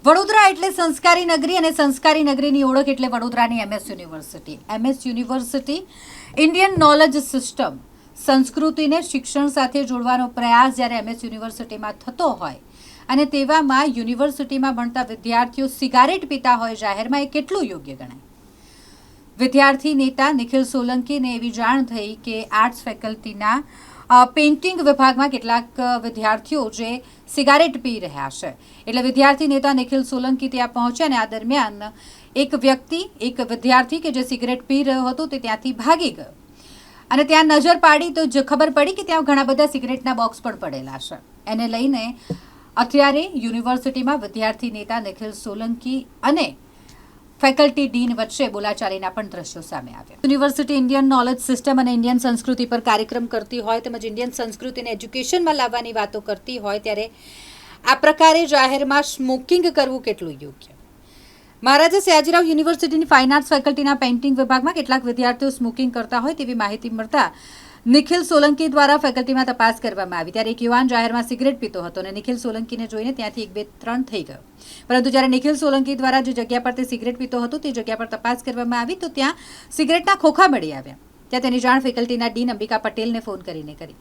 વડોદરા એટલે સંસ્કારી નગરી અને સંસ્કારી નગરીની ઓળખ એટલે વડોદરાની MS university. MS university Indian knowledge system સંસ્કૃતિને શિક્ષણ સાથે જોડવાનો પ્રયાસ જ્યારે એમએસ યુનિવર્સિટીમાં થતો હોય અને તેવામાં યુનિવર્સિટીમાં ભણતા વિદ્યાર્થીઓ સિગારેટ પીતા હોય જાહેરમાં, એ કેટલું યોગ્ય ગણાય? વિદ્યાર્થી નેતા નિખિલ સોલંકીને એવી જાણ થઈ કે આર્ટ્સ ફેકલ્ટીના પેઇન્ટિંગ વિભાગમાં કેટલાક વિદ્યાર્થીઓ જે સિગારેટ પી રહ્યા છે. એટલે વિદ્યાર્થી નેતા નિખિલ સોલંકી ત્યાં પહોંચ્યા અને આ દરમિયાન એક વિદ્યાર્થી કે જે સિગરેટ પી રહ્યો હતો તે ત્યાંથી ભાગી ગયો અને ત્યાં નજર પાડી તો ખબર પડી કે ત્યાં ઘણા બધા સિગરેટના બોક્સ પણ પડેલા છે. એને લઈને અત્યારે યુનિવર્સિટીમાં વિદ્યાર્થી નેતા નિખિલ સોલંકી અને ફેકલ્ટી ડીન વચ્ચે બોલાચાલીના પણ દ્રશ્યો સામે આવ્યા. યુનિવર્સિટી ઇન્ડિયન નોલેજ સિસ્ટમ અને ઇન્ડિયન સંસ્કૃતિ પર કાર્યક્રમ કરતી હોય તેમજ ઇન્ડિયન સંસ્કૃતિને એજ્યુકેશનમાં લાવવાની વાતો કરતી હોય ત્યારે આ પ્રકારે જાહેરમાં સ્મોકિંગ કરવું કેટલું યોગ્ય? મહારાજા સયાજીરાવ યુનિવર્સિટીની ફાઇન આર્ટ્સ ફેકલ્ટીના પેઇન્ટિંગ વિભાગમાં કેટલાક વિદ્યાર્થીઓ સ્મોકિંગ કરતા હોય તેવી માહિતી મળતા નિખિલ સોલંકી દ્વારા ફેકલ્ટીમાં તપાસ કરવામાં આવી. ત્યારે એક યુવાન જાહેરમાં સિગરેટ પીતો હતો અને નિખિલ સોલંકીને જોઈને ત્યાંથી 1-2-3 થઈ ગયો. પરંતુ જ્યારે નિખિલ સોલંકી દ્વારા જે જગ્યા પર તે સિગરેટ પીતો હતો તે જગ્યા પર તપાસ કરવામાં આવી તો ત્યાં સિગરેટના ખોખા મળી આવ્યા. ત્યાં તેની જાણ ફેકલ્ટીના ડીન અંબિકા પટેલને ફોન કરીને કરી.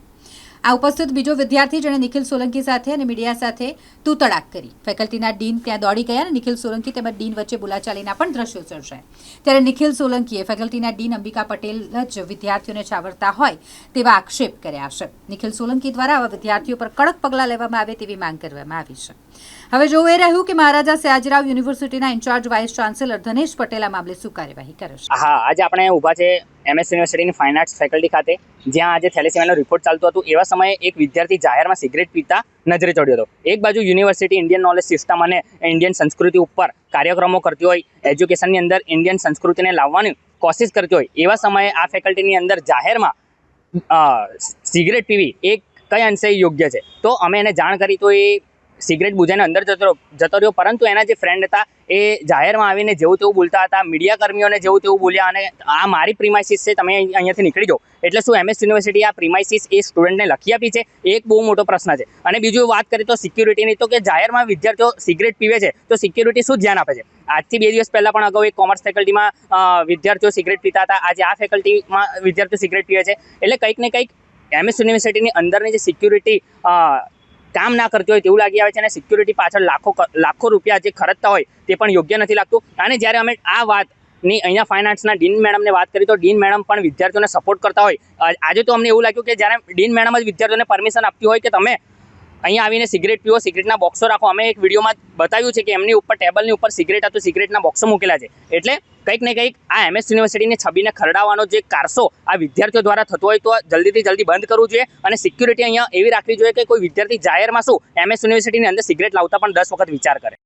આ ઉપસ્થિત બીજો વિદ્યાર્થી જેણે નિખિલ સોલંકી સાથે અને મીડિયા સાથે તું તડાક કરી. ફેકલ્ટીના ડીન ત્યાં દોડી ગયા અને નિખિલ સોલંકી તેમજ ડીન વચ્ચે બોલાચાલીના પણ દ્રશ્યો સર્જાયા. ત્યારે નિખિલ સોલંકીએ ફેકલ્ટીના ડીન અંબિકા પટેલ જ વિદ્યાર્થીઓને છાવરતા હોય તેવા આક્ષેપ કર્યા છે. નિખિલ સોલંકી દ્વારા આવા વિદ્યાર્થીઓ પર કડક પગલાં લેવામાં આવે તેવી માંગ કરવામાં આવી છે. હવે જોવું એ રહ્યું કે મહારાજા સયાજીરાવ યુનિવર્સિટીના in-charge vice chancellor Dhanesh Patel આ મામલે શું કાર્યવાહી કરે છે. હા, આજે આપણે ઊભા છે એમએસ યુનિવર્સિટીની ફાઇન આર્ટ્સ ફેકલ્ટી ખાતે, જ્યાં આજે થેલેસેમિયાનો રિપોર્ટ ચાલતો હતો. એવા સમયે એક વિદ્યાર્થી જાહેરમાં સિગરેટ પીતા નજરે ચડ્યો હતો. એક બાજુ યુનિવર્સિટી ઇન્ડિયન નોલેજ સિસ્ટમ અને ઇન્ડિયન સંસ્કૃતિ ઉપર કાર્યક્રમો કરતી હોય, એજ્યુકેશનની અંદર ઇન્ડિયન સંસ્કૃતિને લાવવાની કોશિશ કરતી હોય, એવા સમયે આ ફેકલ્ટીની અંદર જાહેરમાં સિગરેટ પીવી એ કઈ અંશે યોગ્ય છે. તો અમે એને જાણ કરી તો એ સિગરેટ બુઝાઈને અંદર જતો રહ્યો. પરંતુ એના જે ફ્રેન્ડ હતા એ જાહેરમાં આવીને જેવું તેવું બોલતા હતા, મીડિયા કર્મીઓને જેવું તેવું બોલ્યા અને આ મારી પ્રિમાઇસીસ છે, તમે અહીંયાથી નીકળી જાઓ. એટલે શું એમએસ યુનિવર્સિટી આ પ્રિમાઇસીસ એ સ્ટુડન્ટને લખી આપી છે? એ એક બહુ મોટો પ્રશ્ન છે. અને બીજું વાત કરીએ તો સિક્યુરિટીની, તો કે જાહેરમાં વિદ્યાર્થીઓ સિગરેટ પીવે છે તો સિક્યુરિટી શું ધ્યાન આપે છે? આજથી 2 દિવસ પહેલાં પણ અગાઉ એક કોમર્સ ફેકલ્ટીમાં વિદ્યાર્થીઓ સિગરેટ પીતા હતા, આજે આ ફેકલ્ટીમાં વિદ્યાર્થીઓ સિગરેટ પીવે છે. એટલે કંઈક ને કંઈક એમએસ યુનિવર્સિટીની અંદરની જે સિક્યુરિટી કામ ના કરતી હોય તેવું લાગી આવે છે અને સિક્યુરિટી પાછળ લાખો રૂપિયા જે ખર્ચતા હોય તે પણ યોગ્ય નથી લાગતું. અને જ્યારે અમે આ વાતની અહીંયા ફાઇન આર્ટ્સના ડીન મેડમને વાત કરી તો ડીન મેડમ પણ વિદ્યાર્થીઓને સપોર્ટ કરતા હોય. આજે તો અમને એવું લાગ્યું કે જ્યારે ડીન મેડમ જ વિદ્યાર્થીઓને પરમિશન આપતી હોય કે તમે અહીંયા આવીને સિગરેટ પીવો, સિગરેટના બોક્સો રાખો. અમે એક વિડીયોમાં બતાવ્યું છે કે એમની ઉપર ટેબલની ઉપર સિગરેટ હતું, સિગરેટના બોક્સો મૂકેલા છે. એટલે કંઈક ને કંઈક આ એમએસ યુનિવર્સિટીની છબીને ખરડાવવાનો જે કારસો આ વિદ્યાર્થીઓ દ્વારા થતો હોય તો જલ્દીથી જલ્દી બંધ કરવું જોઈએ. અને સિક્યુરિટી અહીંયા એવી રાખવી જોઈએ કે કોઈ વિદ્યાર્થી જાહેરમાં શું એમએસ યુનિવર્સિટીની અંદર સિગરેટ લાવતા પણ 10 વખત વિચાર કરે.